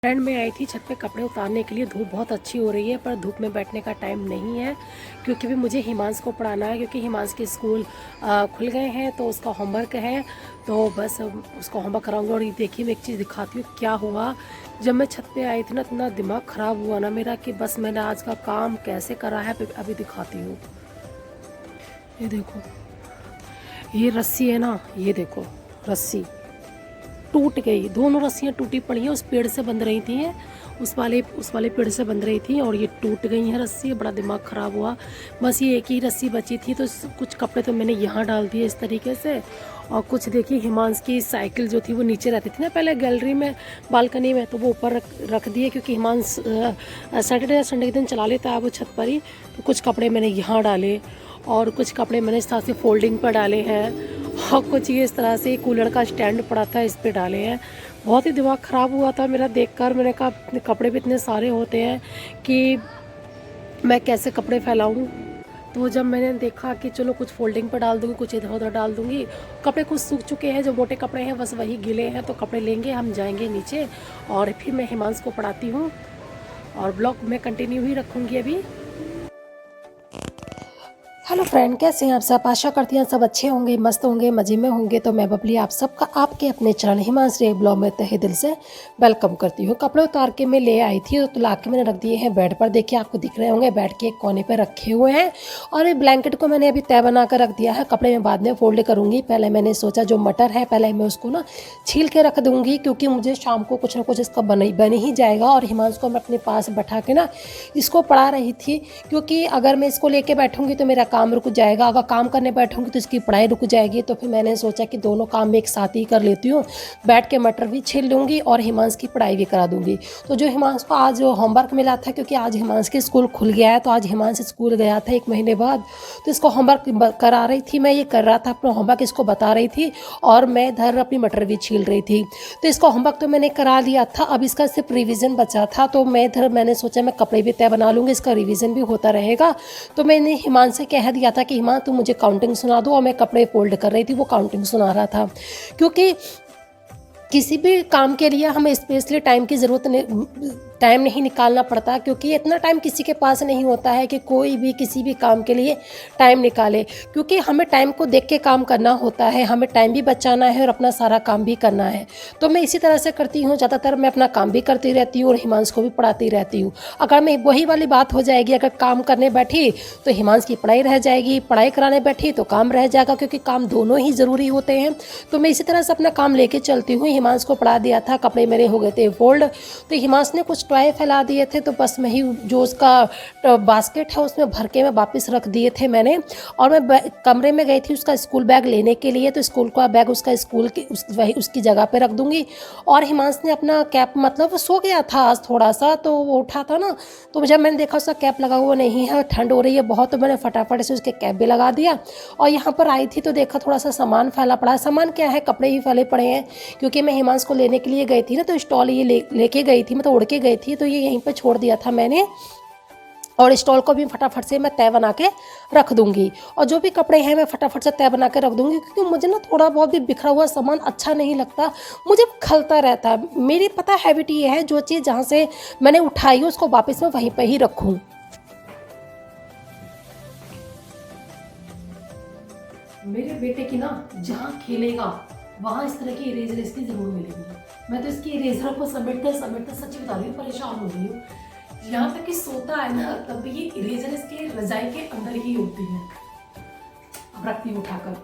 Friend मैं आई थी छत पे कपड़े उतारने के लिए। धूप बहुत अच्छी हो रही है पर धूप में बैठने का टाइम नहीं है क्योंकि भी मुझे हिमांश को पढ़ाना है, क्योंकि हिमांश के स्कूल खुल गए हैं तो उसका होमवर्क है। तो बस उसका होमवर्क कराऊंगा। और ये देखिए मैं एक चीज़ दिखाती हूँ क्या हुआ जब मैं छत पे आई थी ना। इतना दिमाग ख़राब हुआ ना मेरा कि बस मैंने आज का काम कैसे करा है अभी दिखाती हूँ। ये देखो, ये रस्सी है ना, ये देखो रस्सी टूट गई। दोनों रस्सियाँ टूटी पड़ी हैं। उस पेड़ से बंध रही थी, उस वाले पेड़ से बंध रही थी और ये टूट गई हैं रस्सी। बड़ा दिमाग ख़राब हुआ। बस ये एक ही रस्सी बची थी तो कुछ कपड़े तो मैंने यहाँ डाल दिए इस तरीके से। और कुछ देखिए हिमांश की साइकिल जो थी वो नीचे रहती थी ना पहले गैलरी में, बालकनी में, तो वो ऊपर रख दिए क्योंकि हिमांश सैटरडे या संडे के दिन चला लेता है वो छत पर ही। तो कुछ कपड़े मैंने यहाँ डाले और कुछ कपड़े मैंने इस तरह से फोल्डिंग पर डाले हैं और कुछ ये इस तरह से कूलर का स्टैंड पड़ा था इस पे डाले हैं। बहुत ही दिमाग ख़राब हुआ था मेरा देखकर। मैंने कहा कपड़े भी इतने सारे होते हैं कि मैं कैसे कपड़े फैलाऊं। तो जब मैंने देखा कि चलो कुछ फोल्डिंग पर डाल दूँगी, कुछ इधर उधर डाल दूँगी। कपड़े कुछ सूख चुके हैं, जो मोटे कपड़े हैं बस वही गीले हैं। तो कपड़े लेंगे, हम जाएंगे नीचे और फिर मैं हिमांश को पढ़ाती हूँ और ब्लॉग में कंटिन्यू ही रखूँगी अभी। हेलो फ्रेंड, कैसे हैं आप सब? आशा करती हैं सब अच्छे होंगे, मस्त होंगे, मज़े में होंगे। तो मैं बबली आप सबका आपके अपने चैनल हिमांशी ब्लॉग में तहे दिल से वेलकम करती हूँ। कपड़े उतार के मैं ले आई थी तो ला के मैंने रख दिए हैं बेड पर। देखिए आपको दिख रहे होंगे, बेड के एक कोने पर रखे हुए हैं। और ये ब्लैंकेट को मैंने अभी तय बना कर रख दिया है। कपड़े मैं बाद में फोल्ड करूँगी। पहले मैंने सोचा जो मटर है पहले मैं उसको ना छील के रख दूँगी क्योंकि मुझे शाम को कुछ ना कुछ इसका बन ही जाएगा। और हिमांश को मैं अपने पास बैठा के ना इसको पढ़ा रही थी क्योंकि अगर मैं इसको लेके बैठूँगी तो मेरा काम रुक जाएगा, अगर काम करने बैठूंगी तो इसकी पढ़ाई रुक जाएगी। तो फिर मैंने सोचा कि दोनों काम मैं एक साथ ही कर लेती हूँ। बैठ के मटर भी छील लूँगी और हिमांश की पढ़ाई भी करा दूँगी। तो जो हिमांश को आज होमवर्क मिला था, क्योंकि आज हिमांश के स्कूल खुल गया है, तो आज हिमांश स्कूल गया था 1 महीने बाद। तो इसको होमवर्क करा रही थी मैं, ये कर रहा था अपना होमवर्क, इसको बता रही थी और मैं इधर अपनी मटर भी छील रही थी। तो इसका होमवर्क तो मैंने करा लिया था, अब इसका सिर्फ रिविज़न बचा था। तो मैंने सोचा मैं कपड़े भी तय बना लूँगी, इसका रिविज़न भी होता रहेगा। तो मैंने हिमांश से कह दिया था कि हिमांश तू मुझे काउंटिंग सुना दो। और मैं कपड़े फोल्ड कर रही थी, वो काउंटिंग सुना रहा था। क्योंकि किसी भी काम के लिए हमें स्पेशली टाइम नहीं निकालना पड़ता, क्योंकि इतना टाइम किसी के पास नहीं होता है कि कोई भी किसी भी काम के लिए टाइम निकाले। क्योंकि हमें टाइम को देख के काम करना होता है, हमें टाइम भी बचाना है और अपना सारा काम भी करना है। तो मैं इसी तरह से करती हूँ। ज़्यादातर मैं अपना काम भी करती रहती हूँ और हिमांश को भी पढ़ाती रहती हूँ। अगर मैं वही वाली बात हो जाएगी, अगर काम करने बैठी तो हिमांश की पढ़ाई रह जाएगी, पढ़ाई कराने बैठी तो काम रह जाएगा, क्योंकि काम दोनों ही ज़रूरी होते हैं। तो मैं इसी तरह से अपना काम लेके चलती हूँ। हिमांश को पढ़ा दिया था, कपड़े मेरे हो गए थे फोल्ड। तो हिमांश ने कुछ टॉय फैला दिए थे, तो बस मैं ही जो उसका बास्केट है उसमें भर के मैं वापस रख दिए थे मैंने। और मैं कमरे में गई थी उसका स्कूल बैग लेने के लिए। तो स्कूल का बैग उसका स्कूल की वही उसकी जगह पे रख दूंगी। और हिमांश ने अपना कैप, मतलब वो सो गया था आज थोड़ा सा, तो वो उठा था ना, तो जब मैंने देखा उसका कैप लगा हुआ नहीं है, ठंड हो रही है बहुत, तो मैंने फटाफट से उसके कैप भी लगा दिया। और यहाँ पर आई थी तो देखा थोड़ा सा सामान फैला पड़ा है। सामान क्या है, कपड़े ही फैले पड़े हैं, क्योंकि मैं हिमांश को लेने के लिए गई थी ना, तो स्टॉल ये लेके गई थी, मतलब उड़ के गई थी, तो ये यहीं पे छोड़ दिया था मैंने। और स्टॉल को भी फटाफट से मैं तय बना के रख दूंगी। और जो भी कपड़े हैं मैं फटाफट से तय बना के रख दूंगी, क्योंकि मुझे ना थोड़ा बहुत भी बिखरा हुआ सामान अच्छा नहीं लगता, मुझे खलता रहता है। मेरी पता हैबिट ये है, जो चीज़ जहाँ से मैंने उठाई है उसको वापस मैं वहीं पर ही रखूँ। मेरे बेटे की ना जहाँ खेलेगा वहाँ इस तरह की इरेजर इसकी जरूर मिलेगी। मैं तो इसकी इरेजर को समेटते समेटते सच्ची बता रही हूँ परेशान हो रही हूँ। यहाँ तक कि सोता है ना तब भी ये इरेजर इसके रजाई के अंदर ही होती है। अब रखती हूँ उठाकर।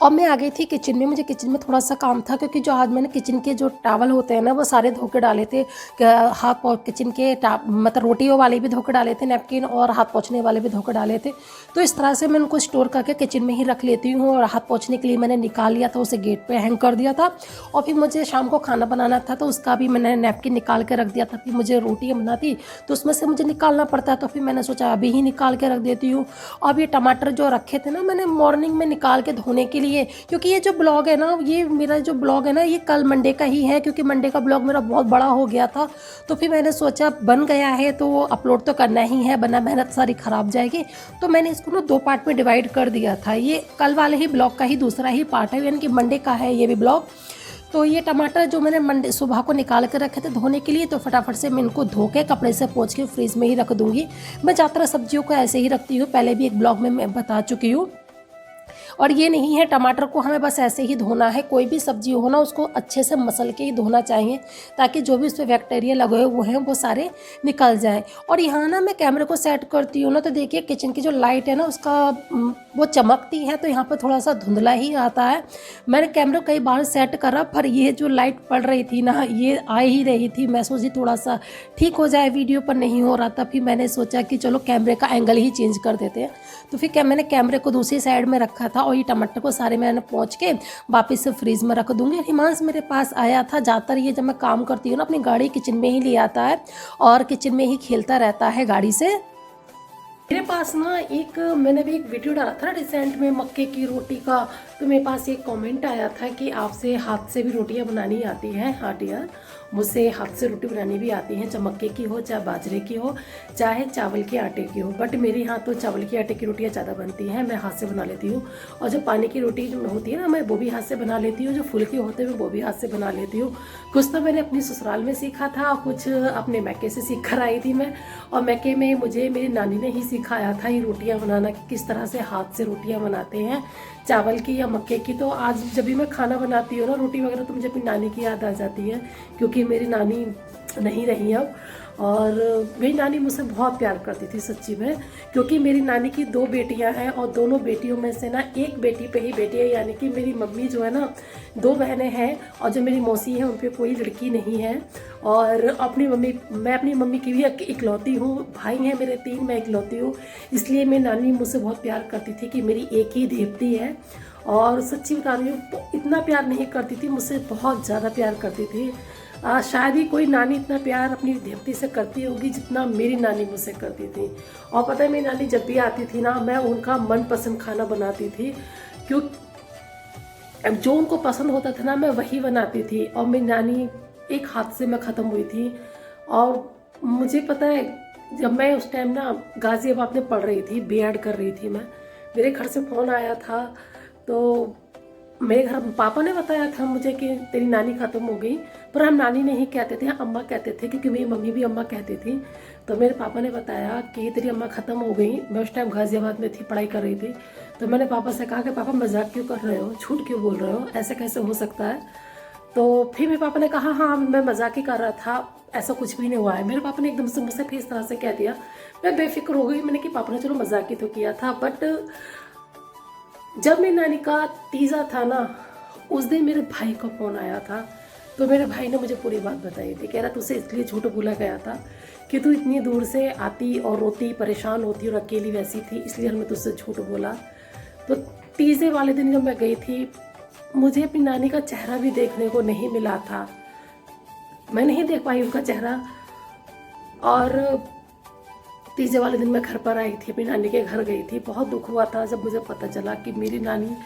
और मैं आ गई थी किचन में। मुझे किचन में थोड़ा सा काम था, क्योंकि जो आज मैंने किचन के जो टावल होते हैं ना वो सारे धो के डाले थे। हाथ किचन के मतलब रोटियों वाले भी धो के डाले थे, नैपकिन, और हाथ पोंछने वाले भी धो के डाले थे। तो इस तरह से मैं उनको स्टोर करके किचन में ही रख लेती हूँ। और हाथ पोंछने के लिए मैंने निकाल लिया था, उसे गेट पर हैंग कर दिया था। और फिर मुझे शाम को खाना बनाना था तो उसका भी मैंने नैपकिन निकाल के रख दिया था। फिर मुझे रोटियाँ बनाती तो उसमें से मुझे निकालना पड़ता है, तो फिर मैंने सोचा अभी ही निकाल के रख देती हूँ। अब ये टमाटर जो रखे थे ना मैंने मॉर्निंग में निकाल के धोने के लिए चाहिए, क्योंकि ये जो ब्लॉग है ना, ये मेरा जो ब्लॉग है ना, ये कल मंडे का ही है, क्योंकि मंडे का ब्लॉग मेरा बहुत बड़ा हो गया था। तो फिर मैंने सोचा बन गया है तो अपलोड तो करना ही है, वरना मेहनत सारी ख़राब जाएगी। तो मैंने इसको ना 2 पार्ट में डिवाइड कर दिया था। ये कल वाले ही ब्लॉग का ही दूसरा ही पार्ट है, यानी कि मंडे का है ये भी ब्लॉग। तो ये टमाटर जो मैंने मंडे सुबह को निकाल कर रखे थे धोने के लिए, तो फटाफट से मैं इनको धो के कपड़े से पोंछ के फ्रीज में ही रख दूंगी। मैं ज़्यादातर सब्जियों को ऐसे ही रखती हूँ, पहले भी एक ब्लॉग में मैं बता चुकी हूँ। और ये नहीं है, टमाटर को हमें बस ऐसे ही धोना है। कोई भी सब्जी हो ना, उसको अच्छे से मसल के ही धोना चाहिए, ताकि जो भी उसमें बैक्टीरिया लगे हुए हैं वो सारे निकल जाएं। और यहाँ ना मैं कैमरे को सेट करती हूँ ना, तो देखिए किचन की जो लाइट है ना उसका वो चमकती है, तो यहाँ पर थोड़ा सा धुंधला ही आता है। मैंने कैमरा कई बार सेट करा, पर ये जो लाइट पड़ रही थी ना, ये आ ही रही थी। मैं सोची थोड़ा सा ठीक हो जाए वीडियो, पर नहीं हो रहा था। फिर मैंने सोचा कि चलो कैमरे का एंगल ही चेंज कर देते हैं। तो फिर क्या, मैंने कैमरे को दूसरी साइड में रखा था, और ये टमाटर को सारे मैंने पोंछ के वापस से फ्रीज में रख दूंगी। हिमांश मेरे पास आया था, ज़्यादातर ये जब मैं काम करती हूँ ना, अपनी गाड़ी किचन में ही ले आता है और किचन में ही खेलता रहता है गाड़ी से। मेरे पास ना एक, मैंने भी एक वीडियो डाला था रिसेंट में मक्के की रोटी का, तो मेरे पास एक कमेंट आया था कि आपसे हाथ से भी रोटियां बनानी आती हैं। हाँ डियर, मुझसे हाथ से रोटी बनानी भी आती हैं, चाहे मक्के की हो, चाहे बाजरे की हो, चाहे चावल के आटे की हो। बट मेरे यहाँ तो चावल के आटे की रोटियाँ ज़्यादा बनती हैं, मैं हाथ से बना लेती हूँ। और जो पानी की रोटी जो होती है ना, मैं वो भी हाथ से बना लेती हूँ। जो फुलके होते हैं वो भी हाथ से बना लेती हूँ। कुछ तो मैंने अपनी ससुराल में सीखा था, कुछ अपने मैके से सीख कर आई थी मैं। और मैके में मुझे मेरी नानी ने ही सिखाया था ये रोटियां बनाना, कि किस तरह से हाथ से रोटियां बनाते हैं, चावल की या मक्के की। तो आज जब भी मैं खाना बनाती हूँ ना, रोटी वगैरह, तो मुझे अपनी नानी की याद आ जाती है, क्योंकि मेरी नानी नहीं रही अब। और मेरी नानी मुझसे बहुत प्यार करती थी सच्ची में, क्योंकि मेरी नानी की 2 बेटियां हैं, और दोनों बेटियों में से ना एक बेटी पे ही बेटी है, यानी कि मेरी मम्मी जो है ना, 2 बहनें हैं, और जो मेरी मौसी है उन पर कोई लड़की नहीं है। और अपनी मम्मी, मैं अपनी मम्मी की भी इकलौती हूँ, भाई हैं मेरे 3, मैं इकलौती हूँ। इसलिए मेरी नानी मुझसे बहुत प्यार करती थी कि मेरी एक ही देवती है। और सच्ची बता रही हूँ, तो इतना प्यार नहीं करती थी मुझसे, बहुत ज़्यादा प्यार करती थी। शायद ही कोई नानी इतना प्यार अपनी देवती से करती होगी जितना मेरी नानी मुझसे करती थी। और पता है, मेरी नानी जब भी आती थी ना, मैं उनका मनपसंद खाना बनाती थी, क्योंकि जो उनको पसंद होता था ना, मैं वही बनाती थी। और मेरी नानी एक हाथ से मैं ख़त्म हुई थी। और मुझे पता है, जब मैं उस टाइम ना गाज़ियाबाद में पढ़ रही थी, बीएड कर रही थी मैं, मेरे घर से फ़ोन आया था। तो मेरे घर पापा ने बताया था मुझे कि तेरी नानी ख़त्म हो गई, पर हम नानी नहीं कहते थे, अम्मा कहते थे, क्योंकि मेरी मम्मी भी अम्मा कहती थी। तो मेरे पापा ने बताया कि तेरी अम्मा ख़त्म हो गई। मैं उस टाइम गाज़ियाबाद में थी, पढ़ाई कर रही थी। तो मैंने पापा से कहा कि पापा मजाक क्यों कर रहे हो, झूठ क्यों बोल रहे हो, ऐसे कैसे हो सकता है। तो फिर मेरे पापा ने कहा हाँ मैं मजाक ही कर रहा था, ऐसा कुछ भी नहीं हुआ है। मेरे पापा ने एकदम से मुझसे फिर इस तरह से कह दिया, मैं बेफिक्र हो गई। मैंने कि पापा ने चलो मजाक ही तो किया था। बट जब मेरी नानी का तीजा था ना, उस दिन मेरे भाई का फ़ोन आया था। तो मेरे भाई ने मुझे पूरी बात बताई थी, कह रहा तुझसे इसलिए झूठ बोला गया था कि तू इतनी दूर से आती और रोती, परेशान होती और अकेली वैसी थी, इसलिए हमने तुझसे झूठ बोला। तो तीजे वाले दिन जब मैं गई थी, मुझे अपनी नानी का चेहरा भी देखने को नहीं मिला था, मैं नहीं देख पाई उनका चेहरा। और तीजे वाले दिन मैं घर पर आई थी, अपनी नानी के घर गई थी। बहुत दुख हुआ था जब मुझे पता चला कि मेरी नानी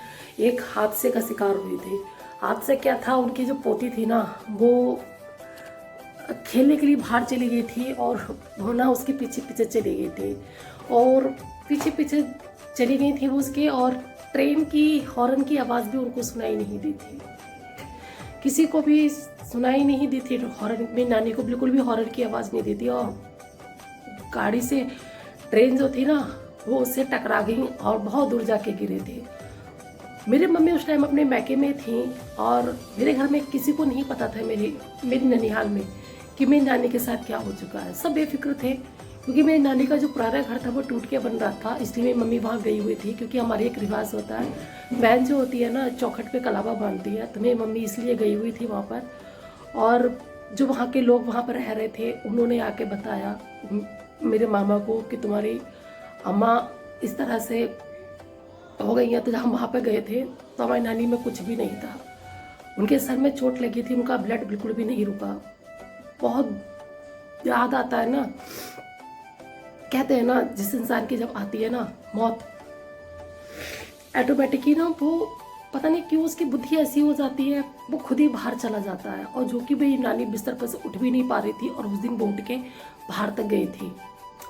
एक हादसे का शिकार हुई थी। हादसे क्या था, उनकी जो पोती थी ना, वो खेलने के लिए बाहर चली गई थी, और वो ना उसके पीछे पीछे चली गई थी, और पीछे पीछे चली गई थी वो उसके। और ट्रेन की हॉर्न की आवाज़ भी उनको सुनाई नहीं दी थी, किसी को भी सुनाई नहीं दी थी हॉर्न। मेरी नानी को बिल्कुल भी हॉर्न की आवाज़ नहीं दी थी। और गाड़ी से, ट्रेन जो थी ना, वो उससे टकरा गई और बहुत दूर जाके गिरे थे। मेरी मम्मी उस टाइम अपने मैके में थी, और मेरे घर में किसी को नहीं पता था, मेरी ननिहाल में, कि मेरी नानी के साथ क्या हो चुका है। सब बेफिक्र थे, क्योंकि मेरी नानी का जो पुराना घर था वो टूट के बन रहा था, इसलिए मेरी मम्मी वहाँ गई हुई थी। क्योंकि हमारे एक रिवाज होता है, बहन जो होती है ना, चौखट पे कलावा बांधती है, तो मेरी मम्मी इसलिए गई हुई थी वहाँ पर। और जो वहाँ के लोग वहाँ पर रह रहे थे, उन्होंने आके बताया मेरे मामा को कि तुम्हारी अम्मा इस तरह से हो गई है। तो जब हम वहाँ पे गए थे, तो हमारी नानी में कुछ भी नहीं था, उनके सर में चोट लगी थी, उनका ब्लड बिल्कुल भी नहीं रुका। बहुत याद आता है ना, कहते हैं ना, जिस इंसान की जब आती है ना मौत, ऑटोमेटिकली ना वो पता नहीं क्यों उसकी बुद्धि ऐसी हो जाती है, वो खुद ही बाहर चला जाता है। और जो कि भाई नानी बिस्तर पर से उठ भी नहीं पा रही थी और उस दिन वो उठ के बाहर तक गई थी।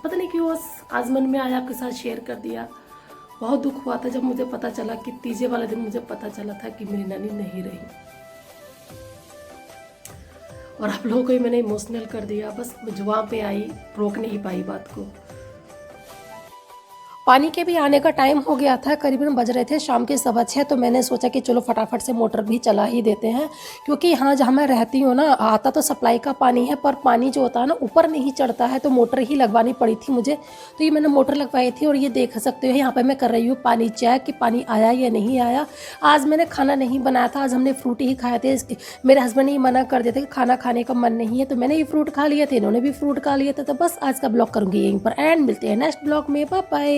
पता नहीं क्यों आज मन में आया, आपके साथ शेयर कर दिया। बहुत दुख हुआ था जब मुझे पता चला कि तीजे वाले दिन मुझे पता चला था कि मेरी नानी नहीं रही। और आप लोगों को ही मैंने इमोशनल कर दिया, बस जुबान पे आई, रोक नहीं पाई बात को। पानी के भी आने का टाइम हो गया था, करीबन बज रहे थे शाम के 6:15, तो मैंने सोचा कि चलो फटाफट से मोटर भी चला ही देते हैं, क्योंकि यहाँ जहाँ मैं रहती हूँ ना, आता तो सप्लाई का पानी है पर पानी जो होता है ना ऊपर नहीं चढ़ता है, तो मोटर ही लगवानी पड़ी थी मुझे। तो ये मैंने मोटर लगवाई थी और ये देख सकते हो यहाँ पर मैं कर रही हूँ पानी चेक कि पानी आया या नहीं आया। आज मैंने खाना नहीं बनाया था, आज हमने फ्रूट ही खाए थे। मेरे हस्बैंड ही मना कर देते कि खाना खाने का मन नहीं है, तो मैंने ये फ्रूट खा लिए थे, इन्होंने भी फ्रूट खा लिए थे। तो बस आज का ब्लॉग करूँगी यहीं पर एंड, मिलते हैं नेक्स्ट ब्लॉग में, बाय बाय।